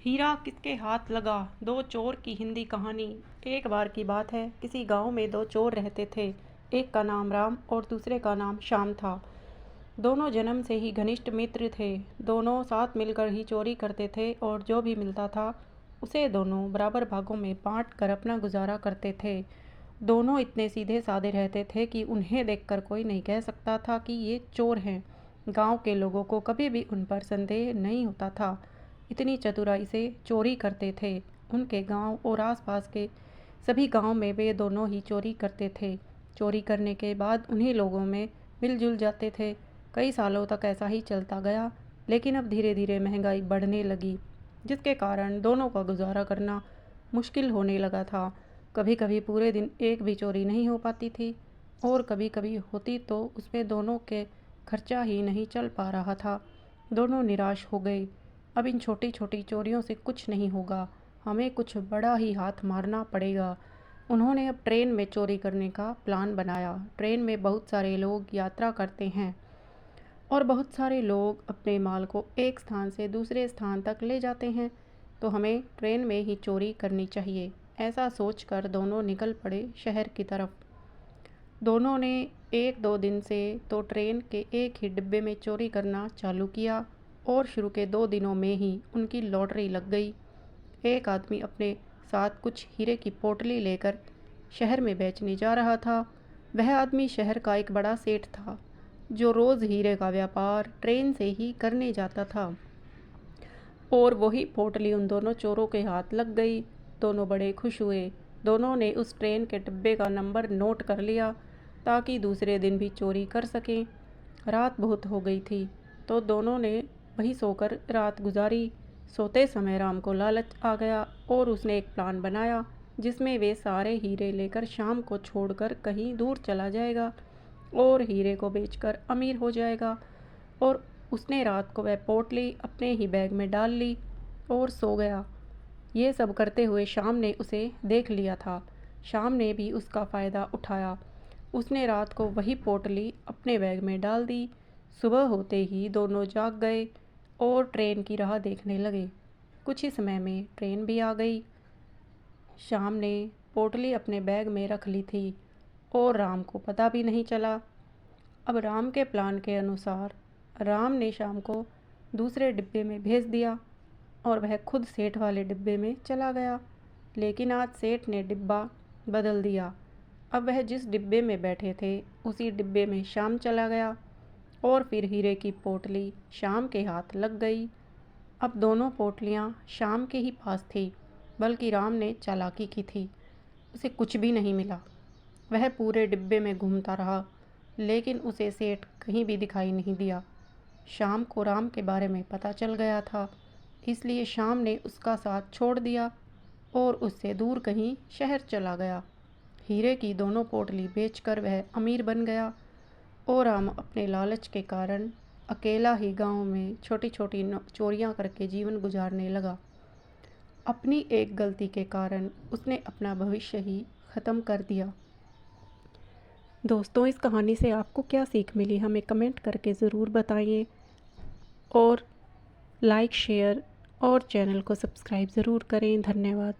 हीरा किसके हाथ लगा। दो चोर की हिंदी कहानी। एक बार की बात है, किसी गांव में दो चोर रहते थे। एक का नाम राम और दूसरे का नाम श्याम था। दोनों जन्म से ही घनिष्ठ मित्र थे। दोनों साथ मिलकर ही चोरी करते थे और जो भी मिलता था उसे दोनों बराबर भागों में बांट कर अपना गुजारा करते थे। दोनों इतने सीधे साधे रहते थे कि उन्हें देखकर कोई नहीं कह सकता था कि ये चोर हैं। गांव के लोगों को कभी भी उन पर संदेह नहीं होता था। इतनी चतुराई से चोरी करते थे। उनके गांव और आसपास के सभी गांव में वे दोनों ही चोरी करते थे। चोरी करने के बाद उन्हीं लोगों में मिलजुल जाते थे। कई सालों तक ऐसा ही चलता गया, लेकिन अब धीरे धीरे महंगाई बढ़ने लगी, जिसके कारण दोनों का गुजारा करना मुश्किल होने लगा था। कभी कभी पूरे दिन एक भी चोरी नहीं हो पाती थी और कभी कभी होती तो उसमें दोनों के खर्चा ही नहीं चल पा रहा था। दोनों निराश हो गए। अब इन छोटी छोटी चोरियों से कुछ नहीं होगा, हमें कुछ बड़ा ही हाथ मारना पड़ेगा। उन्होंने अब ट्रेन में चोरी करने का प्लान बनाया। ट्रेन में बहुत सारे लोग यात्रा करते हैं और बहुत सारे लोग अपने माल को एक स्थान से दूसरे स्थान तक ले जाते हैं, तो हमें ट्रेन में ही चोरी करनी चाहिए। ऐसा सोचकर दोनों निकल पड़े शहर की तरफ। दोनों ने एक दो दिन से तो ट्रेन के एक ही डिब्बे में चोरी करना चालू किया और शुरू के 2 दिनों में ही उनकी लॉटरी लग गई। एक आदमी अपने साथ कुछ हीरे की पोटली लेकर शहर में बेचने जा रहा था। वह आदमी शहर का एक बड़ा सेठ था, जो रोज़ हीरे का व्यापार ट्रेन से ही करने जाता था। और वही पोटली उन दोनों चोरों के हाथ लग गई। दोनों बड़े खुश हुए। दोनों ने उस ट्रेन के डिब्बे का नंबर नोट कर लिया ताकि दूसरे दिन भी चोरी कर सकें। रात बहुत हो गई थी, तो दोनों ने वहीं सोकर रात गुजारी। सोते समय राम को लालच आ गया और उसने एक प्लान बनाया, जिसमें वे सारे हीरे लेकर शाम को छोड़कर कहीं दूर चला जाएगा और हीरे को बेचकर अमीर हो जाएगा। और उसने रात को वह पोटली अपने ही बैग में डाल ली और सो गया। ये सब करते हुए शाम ने उसे देख लिया था। शाम ने भी उसका फ़ायदा उठाया। उसने रात को वही पोटली अपने बैग में डाल दी। सुबह होते ही दोनों जाग गए और ट्रेन की राह देखने लगे। कुछ ही समय में ट्रेन भी आ गई। शाम ने पोटली अपने बैग में रख ली थी और राम को पता भी नहीं चला। अब राम के प्लान के अनुसार राम ने शाम को दूसरे डिब्बे में भेज दिया और वह खुद सेठ वाले डिब्बे में चला गया। लेकिन आज सेठ ने डिब्बा बदल दिया। अब वह जिस डिब्बे में बैठे थे उसी डिब्बे में शाम चला गया और फिर हीरे की पोटली शाम के हाथ लग गई। अब दोनों पोटलियाँ शाम के ही पास थी, बल्कि राम ने चालाकी की थी। उसे कुछ भी नहीं मिला। वह पूरे डिब्बे में घूमता रहा, लेकिन उसे सेठ कहीं भी दिखाई नहीं दिया। शाम को राम के बारे में पता चल गया था, इसलिए शाम ने उसका साथ छोड़ दिया और उससे दूर कहीं शहर चला गया। हीरे की दोनों पोटली बेचकर वह अमीर बन गया और राम अपने लालच के कारण अकेला ही गांव में छोटी छोटी चोरियां करके जीवन गुजारने लगा। अपनी एक गलती के कारण उसने अपना भविष्य ही ख़त्म कर दिया। दोस्तों, इस कहानी से आपको क्या सीख मिली, हमें कमेंट करके ज़रूर बताइए और लाइक, शेयर और चैनल को सब्सक्राइब ज़रूर करें। धन्यवाद।